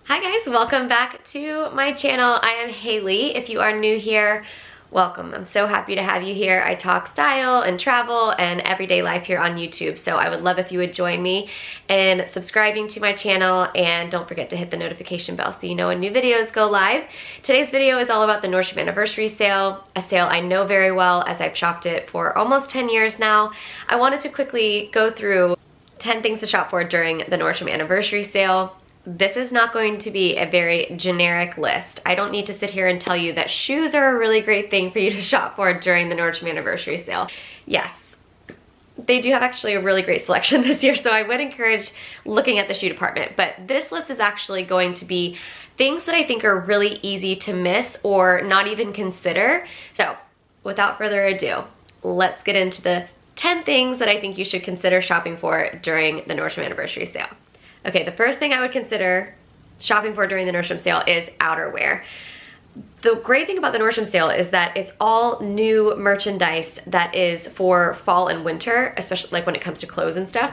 Hi guys, welcome back to my channel. I am Haley. If you are new here, welcome. I'm so happy to have you here. I talk style and travel and everyday life here on YouTube, so I would love if you would join me in subscribing to my channel, and don't forget to hit the notification bell so you know when new videos go live. Today's video is all about the Nordstrom Anniversary Sale, a sale I know very well as I've shopped it for almost 10 years now. I wanted to quickly go through 10 things to shop for during the Nordstrom Anniversary Sale. This is not going to be a very generic list. I don't need to sit here and tell you that shoes are a really great thing for you to shop for during the Nordstrom Anniversary Sale. Yes, they do have actually a really great selection this year, so I would encourage looking at the shoe department. But this list is actually going to be things that I think are really easy to miss or not even consider. So without further ado, let's get into the 10 things that I think you should consider shopping for during the Nordstrom Anniversary Sale. Okay, the first thing I would consider shopping for during the Nordstrom sale is outerwear. The great thing about the Nordstrom sale is that it's all new merchandise that is for fall and winter, especially like when it comes to clothes and stuff.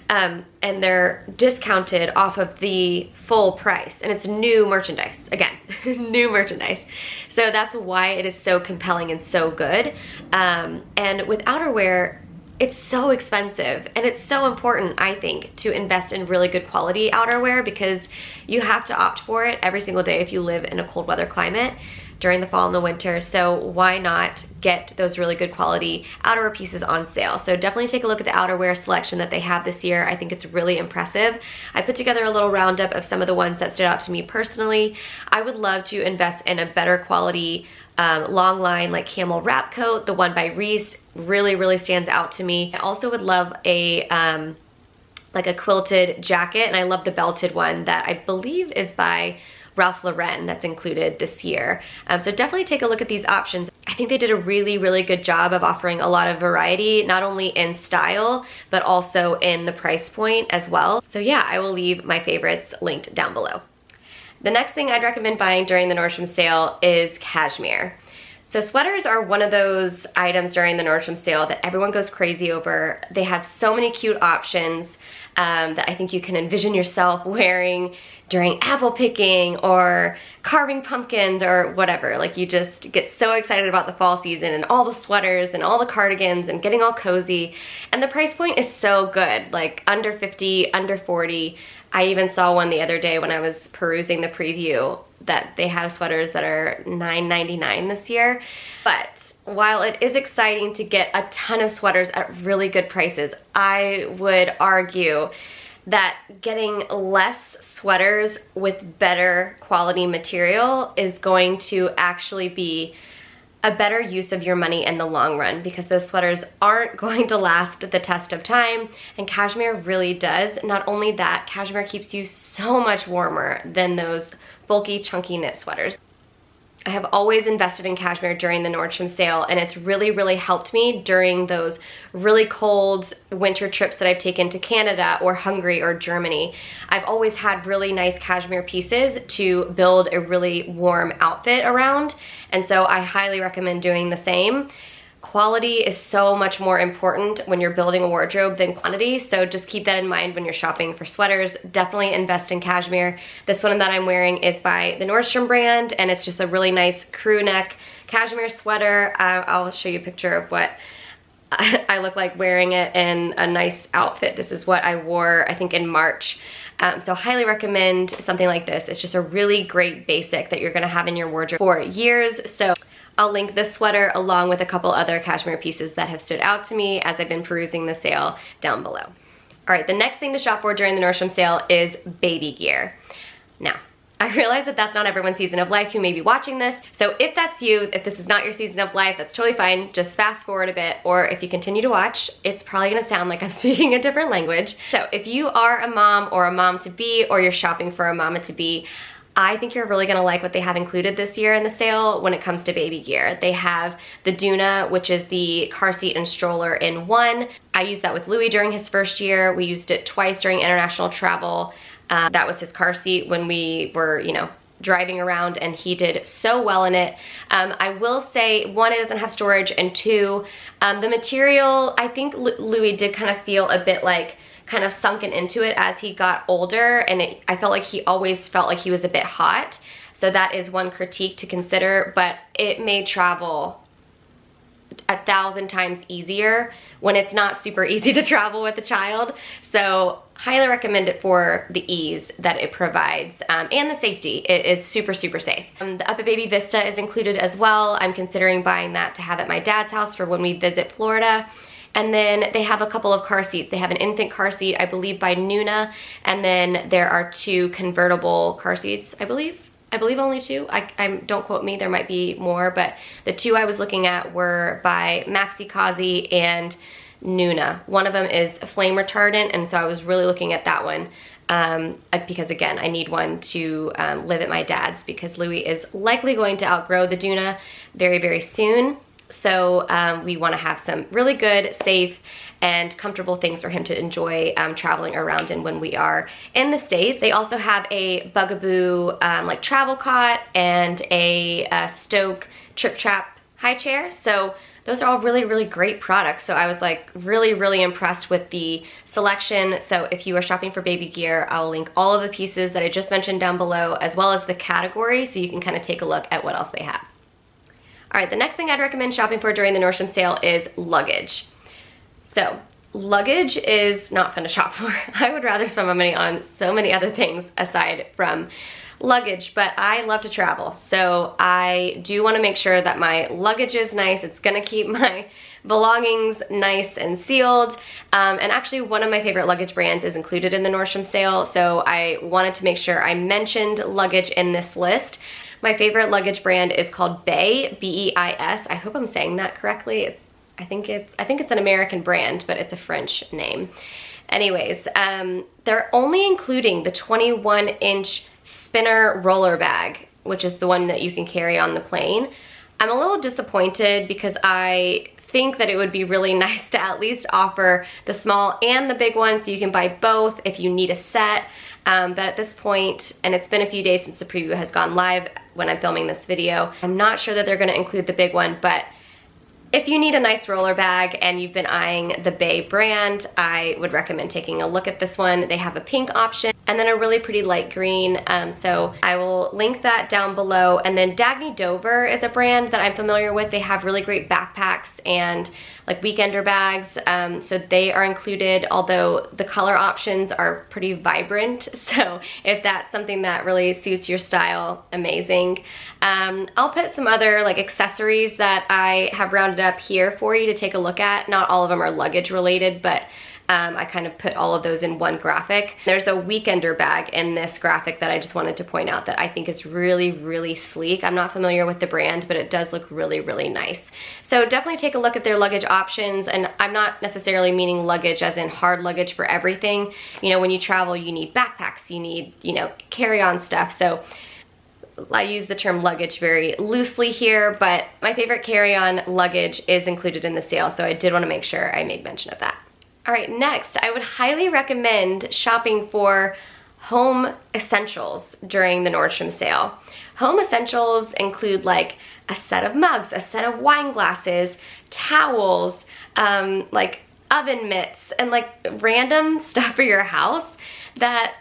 And they're discounted off of the full price, and it's new merchandise. Again, new merchandise. So that's why it is so compelling and so good. And with outerwear, it's so expensive, and it's so important, I think, to invest in really good quality outerwear because you have to opt for it every single day if you live in a cold weather climate during the fall and the winter. So why not get those really good quality outerwear pieces on sale? So definitely take a look at the outerwear selection that they have this year. I think it's really impressive. I put together a little roundup of some of the ones that stood out to me personally. I would love to invest in a better quality long line like camel wrap coat. The one by Reese really stands out to me. I also would love a like a quilted jacket, and I love the belted one that I believe is by Ralph Lauren that's included this year. So definitely take a look at these options. I think they did a really good job of offering a lot of variety, not only in style, but also in the price point as well. So yeah, I will leave my favorites linked down below. The next thing I'd recommend buying during the Nordstrom sale is cashmere. So sweaters are one of those items during the Nordstrom sale that everyone goes crazy over. They have so many cute options that I think you can envision yourself wearing during apple picking or carving pumpkins or whatever. Like, you just get so excited about the fall season and all the sweaters and all the cardigans and getting all cozy. And the price point is so good, like under 50, under 40. I even saw one the other day when I was perusing the preview that they have sweaters that are $9.99 this year. But while it is exciting to get a ton of sweaters at really good prices, I would argue that getting less sweaters with better quality material is going to actually be a better use of your money in the long run, because those sweaters aren't going to last the test of time, and cashmere really does. Not only that, cashmere keeps you so much warmer than those bulky, chunky knit sweaters. I have always invested in cashmere during the Nordstrom sale, and it's really helped me during those really cold winter trips that I've taken to Canada or Hungary or Germany. I've always had really nice cashmere pieces to build a really warm outfit around, and so I highly recommend doing the same. Quality is so much more important when you're building a wardrobe than quantity, so just keep that in mind when you're shopping for sweaters. Definitely invest in cashmere. This one that I'm wearing is by the Nordstrom brand, and it's just a really nice crew neck cashmere sweater. I'll show you a picture of what I look like wearing it in a nice outfit. This is what I wore, I think, in March. So highly recommend something like this. It's just a really great basic that you're gonna have in your wardrobe for years. So I'll link this sweater along with a couple other cashmere pieces that have stood out to me as I've been perusing the sale down below. All right, the next thing to shop for during the Nordstrom sale is baby gear. Now, I realize that that's not everyone's season of life who may be watching this, so if that's you, if this is not your season of life, that's totally fine. Just fast forward a bit, or if you continue to watch, it's probably gonna sound like I'm speaking a different language. So if you are a mom or a mom-to-be, or you're shopping for a mama-to-be, I think you're really gonna like what they have included this year in the sale when it comes to baby gear. They have the Duna, which is the car seat and stroller in one. I used that with Louis during his first year. We used it twice during international travel. That was his car seat when we were, driving around, and he did so well in it. I will say, one, it doesn't have storage, and two, the material, I think Louis did kind of feel a bit like kind of sunken into it as he got older, and I felt like he always felt like he was a bit hot. So that is one critique to consider, but it made travel 1,000 times easier when it's not super easy to travel with a child. So highly recommend it for the ease that it provides and the safety. It is super, super safe. The Up a Baby Vista is included as well. I'm considering buying that to have at my dad's house for when we visit Florida. And then they have a couple of car seats. They have an infant car seat, I believe by Nuna, and then there are 2 convertible car seats, I believe only 2. I don't quote me, there might be more, but the 2 I was looking at were by Maxi Kazi and Nuna. One of them is flame retardant, and so I was really looking at that one because again, I need one to live at my dad's because Louis is likely going to outgrow the Duna very, very soon. So we want to have some really good, safe, and comfortable things for him to enjoy traveling around in when we are in the States. They also have a Bugaboo like travel cot and a Stoke Trip Trap high chair. So those are all really, really great products. So I was like really, really impressed with the selection. So if you are shopping for baby gear, I'll link all of the pieces that I just mentioned down below, as well as the category, so you can kind of take a look at what else they have. All right, the next thing I'd recommend shopping for during the Nordstrom sale is luggage. So luggage is not fun to shop for. I would rather spend my money on so many other things aside from luggage, but I love to travel. So I do want to make sure that my luggage is nice. It's gonna keep my belongings nice and sealed. And actually one of my favorite luggage brands is included in the Nordstrom sale. So I wanted to make sure I mentioned luggage in this list. My favorite luggage brand is called Beis, B-E-I-S. I hope I'm saying that correctly. I think it's an American brand, but it's a French name. Anyways, they're only including the 21-inch spinner roller bag, which is the one that you can carry on the plane. I'm a little disappointed because I think that it would be really nice to at least offer the small and the big one so you can buy both if you need a set. But at this point, and it's been a few days since the preview has gone live when I'm filming this video, I'm not sure that they're gonna include the big one, but if you need a nice roller bag and you've been eyeing the Beis brand, I would recommend taking a look at this one. They have a pink option and then a really pretty light green. So I will link that down below. And then Dagny Dover is a brand that I'm familiar with. They have really great backpacks and like weekender bags. So they are included, although the color options are pretty vibrant. So if that's something that really suits your style, amazing. I'll put some other like accessories that I have rounded up here for you to take a look at. Not all of them are luggage related, but I kind of put all of those in one graphic. There's a weekender bag in this graphic that I just wanted to point out that I think is really, really sleek. I'm not familiar with the brand, but it does look really, really nice. So definitely take a look at their luggage options. And I'm not necessarily meaning luggage as in hard luggage for everything. You know, when you travel, you need backpacks, you need, you know, carry-on stuff. So I use the term luggage very loosely here, but my favorite carry-on luggage is included in the sale. So I did want to make sure I made mention of that. All right, next, I would highly recommend shopping for home essentials during the Nordstrom sale. Home essentials include like a set of mugs, a set of wine glasses, towels, like oven mitts, and like random stuff for your house that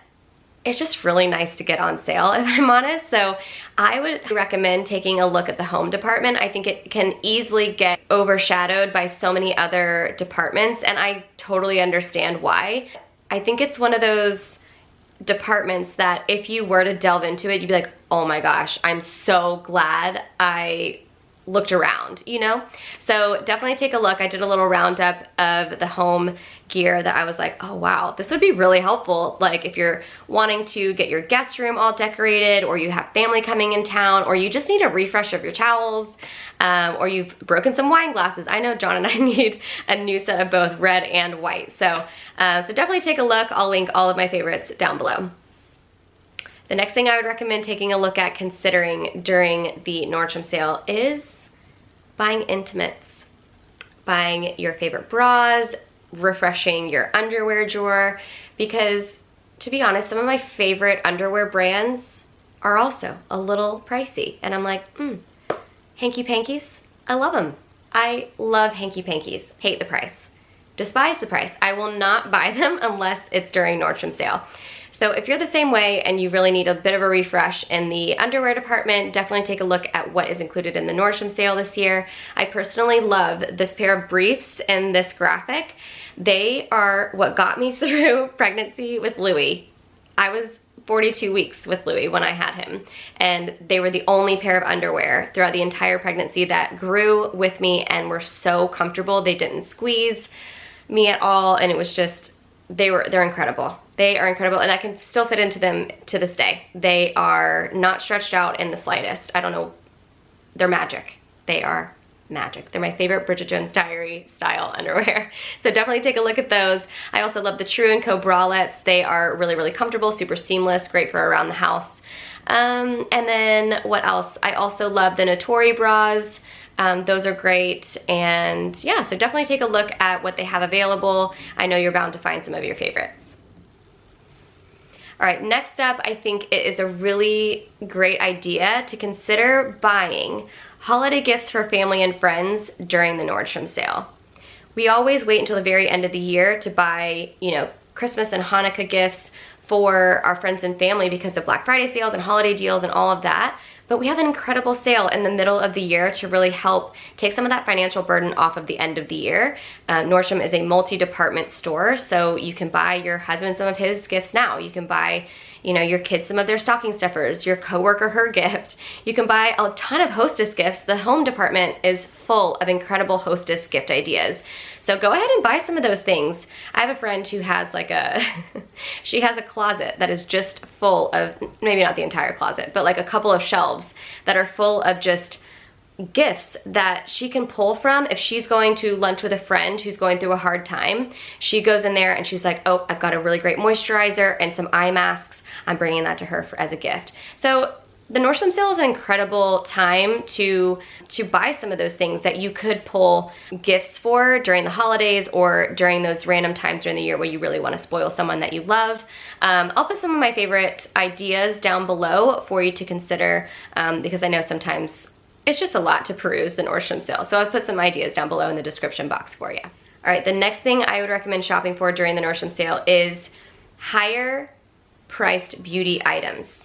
it's just really nice to get on sale, if I'm honest. So I would recommend taking a look at the home department. I think it can easily get overshadowed by so many other departments, and I totally understand why. I think it's one of those departments that if you were to delve into it, you'd be like, oh my gosh, I'm so glad I looked around, you know? So definitely take a look. I did a little roundup of the home gear that I was like, oh wow, this would be really helpful. Like if you're wanting to get your guest room all decorated, or you have family coming in town, or you just need a refresh of your towels, or you've broken some wine glasses. I know John and I need a new set of both red and white. So, so definitely take a look. I'll link all of my favorites down below. The next thing I would recommend taking a look at considering during the Nordstrom sale is buying intimates, buying your favorite bras, refreshing your underwear drawer, because to be honest, some of my favorite underwear brands are also a little pricey. And I'm like, hanky pankies, I love them. I love hanky pankies, hate the price. despise the price. I will not buy them unless it's during Nordstrom sale. So if you're the same way and you really need a bit of a refresh in the underwear department, definitely take a look at what is included in the Nordstrom sale this year. I personally love this pair of briefs and this graphic. They are what got me through pregnancy with Louis. I was 42 weeks with Louis when I had him, and they were the only pair of underwear throughout the entire pregnancy that grew with me and were so comfortable. They didn't squeeze me at all, and it was just, they're incredible. They are incredible, and I can still fit into them to this day. They are not stretched out in the slightest. I don't know, they're magic. They are magic. They're my favorite Bridget Jones' Diary style underwear. So definitely take a look at those. I also love the True & Co. bralettes. They are really, really comfortable, super seamless, great for around the house. And then what else? I also love the Notori bras. Those are great, and yeah, so definitely take a look at what they have available. I know you're bound to find some of your favorites. All right, next up, I think it is a really great idea to consider buying holiday gifts for family and friends during the Nordstrom sale. We always wait until the very end of the year to buy, you know, Christmas and Hanukkah gifts for our friends and family because of Black Friday sales and holiday deals and all of that. But we have an incredible sale in the middle of the year to really help take some of that financial burden off of the end of the year. Nordstrom is a multi-department store, so you can buy your husband some of his gifts now. You can buy, you know, your kids some of their stocking stuffers, your coworker her gift. You can buy a ton of Hostess gifts. The home department is full of incredible Hostess gift ideas. So go ahead and buy some of those things. I have a friend who has like she has a closet that is just full of, maybe not the entire closet, but like a couple of shelves that are full of just gifts that she can pull from if she's going to lunch with a friend who's going through a hard time. She goes in there and she's like, oh, I've got a really great moisturizer and some eye masks. I'm bringing that to her as a gift. So the Nordstrom sale is an incredible time to buy some of those things that you could pull gifts for during the holidays or during those random times during the year where you really want to spoil someone that you love. I'll put some of my favorite ideas down below for you to consider because I know sometimes it's just a lot to peruse the Nordstrom sale. So I'll put some ideas down below in the description box for you. All right, the next thing I would recommend shopping for during the Nordstrom sale is higher priced beauty items.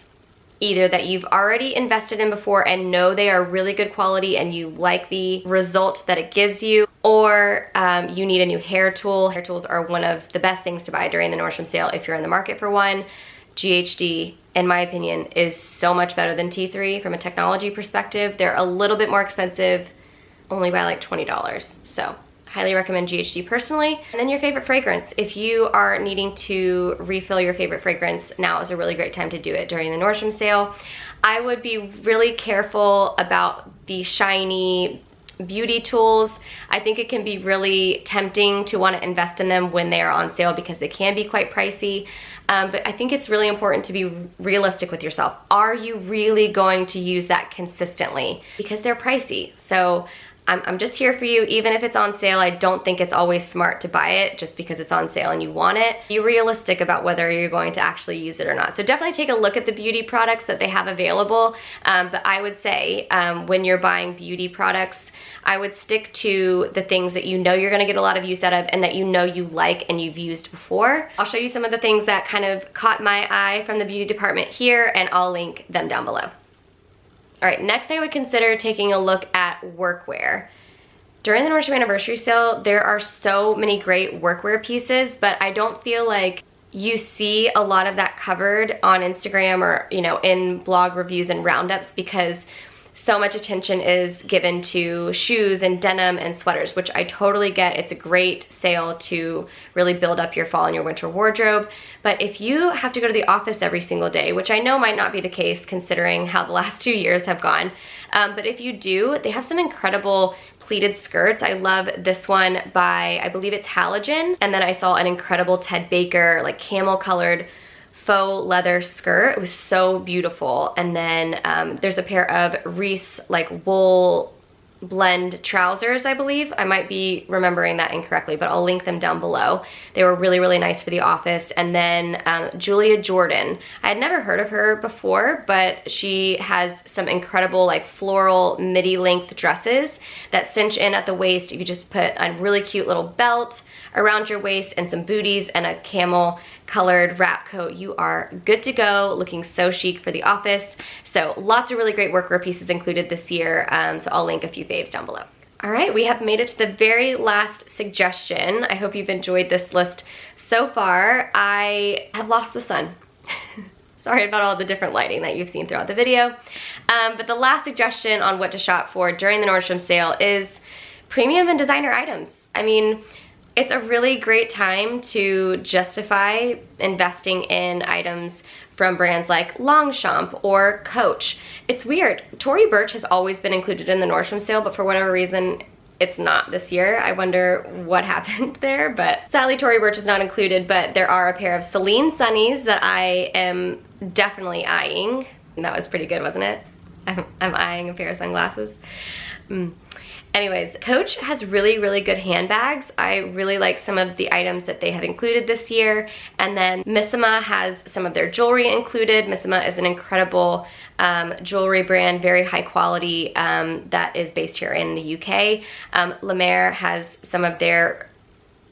Either that you've already invested in before and know they are really good quality and you like the result that it gives you, or you need a new hair tool. Hair tools are one of the best things to buy during the Nordstrom sale if you're in the market for one. GHD, in my opinion, is so much better than T3 from a technology perspective. They're a little bit more expensive, only by like $20. So highly recommend GHD personally. And then your favorite fragrance. If you are needing to refill your favorite fragrance, now is a really great time to do it during the Nordstrom sale. I would be really careful about the shiny beauty tools. I think it can be really tempting to want to invest in them when they are on sale because they can be quite pricey. But I think it's really important to be realistic with yourself. Are you really going to use that consistently? Because they're pricey. So I'm just here for you. Even if it's on sale, I don't think it's always smart to buy it just because it's on sale and you want it. Be realistic about whether you're going to actually use it or not. So definitely take a look at the beauty products that they have available. But I would say when you're buying beauty products, I would stick to the things that you know you're gonna get a lot of use out of and that you know you like and you've used before. I'll show you some of the things that kind of caught my eye from the beauty department here, and I'll link them down below. All right, next I would consider taking a look at workwear. During the Nordstrom Anniversary Sale, there are so many great workwear pieces, but I don't feel like you see a lot of that covered on Instagram or, you know, in blog reviews and roundups because so much attention is given to shoes and denim and sweaters, which I totally get. It's a great sale to really build up your fall and your winter wardrobe. But if you have to go to the office every single day, which I know might not be the case considering how the last 2 years have gone, but if you do, they have some incredible pleated skirts. I love this one by, I believe it's Halogen. And then I saw an incredible Ted Baker, like camel colored faux leather skirt. It was so beautiful. And then there's a pair of Reese like wool blend trousers, I believe. I might be remembering that incorrectly, but I'll link them down below. They were really, really nice for the office. And then Julia Jordan. I had never heard of her before, but she has some incredible like floral midi length dresses that cinch in at the waist. You could just put a really cute little belt around your waist and some booties and a camel colored wrap coat. You are good to go, looking so chic for the office. So lots of really great workwear pieces included this year. So I'll link a few faves down below. All right, we have made it to the very last suggestion. I hope you've enjoyed this list so far. I have lost the sun. Sorry about all the different lighting that you've seen throughout the video. But the last suggestion on what to shop for during the Nordstrom sale is premium and designer items. I mean, it's a really great time to justify investing in items from brands like Longchamp or Coach. It's weird. Tory Burch has always been included in the Nordstrom sale, but for whatever reason, it's not this year. I wonder what happened there, but sadly Tory Burch is not included, but there are a pair of Celine Sunnies that I am definitely eyeing. And that was pretty good, wasn't it? I'm eyeing a pair of sunglasses. Anyways, Coach has really, really good handbags. I really like some of the items that they have included this year. And then Missima has some of their jewelry included. Missima is an incredible jewelry brand, very high quality, that is based here in the UK. La Mer has some of their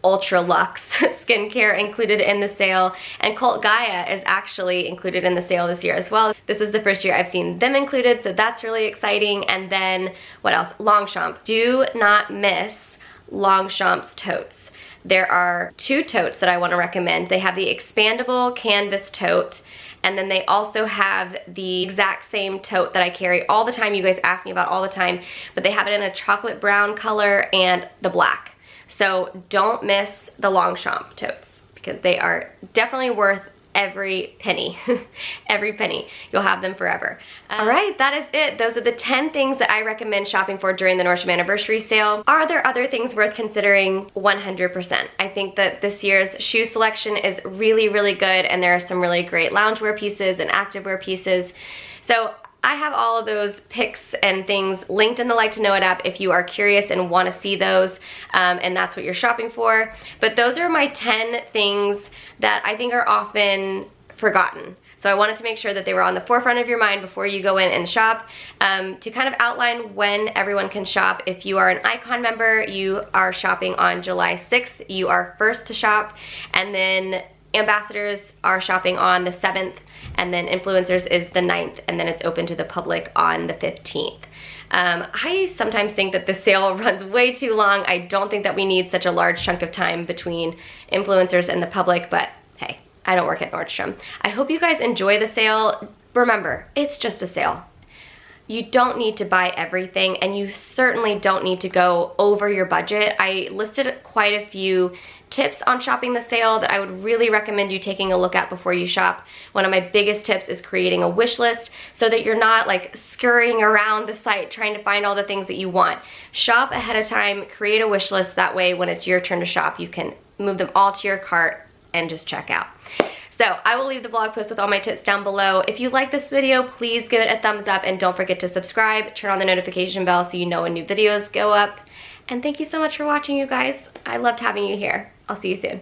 ultra luxe skincare included in the sale, and Cult Gaia is actually included in the sale this year as well. This is the first year I've seen them included, so that's really exciting. And then what else? Longchamp. Do not miss Longchamp's totes. There are two totes that I want to recommend. They have the expandable canvas tote, and then they also have the exact same tote that I carry all the time. You guys ask me about all the time, but they have it in a chocolate brown color and the black. So don't miss the Longchamp totes because they are definitely worth every penny. Every penny. You'll have them forever. All right, that is it. Those are the 10 things that I recommend shopping for during the Nordstrom Anniversary Sale. Are there other things worth considering? 100%. I think that this year's shoe selection is really, really good, and there are some really great loungewear pieces and activewear pieces. So I have all of those picks and things linked in the Like to Know It app if you are curious and want to see those, and that's what you're shopping for. But those are my 10 things that I think are often forgotten. So I wanted to make sure that they were on the forefront of your mind before you go in and shop, to kind of outline when everyone can shop. If you are an Icon member, you are shopping on July 6th. You are first to shop, and then ambassadors are shopping on the 7th, and then influencers is the 9th, and then it's open to the public on the 15th. I sometimes think that the sale runs way too long. I don't think that we need such a large chunk of time between influencers and the public, but hey, I don't work at Nordstrom. I hope you guys enjoy the sale. Remember, it's just a sale. You don't need to buy everything, and you certainly don't need to go over your budget. I listed quite a few tips on shopping the sale that I would really recommend you taking a look at before you shop. One of my biggest tips is creating a wish list so that you're not like scurrying around the site trying to find all the things that you want. Shop ahead of time, create a wish list. That way when it's your turn to shop, you can move them all to your cart and just check out. So I will leave the blog post with all my tips down below. If you like this video, please give it a thumbs up, and don't forget to subscribe, turn on the notification bell so you know when new videos go up. And thank you so much for watching, you guys. I loved having you here. I'll see you soon.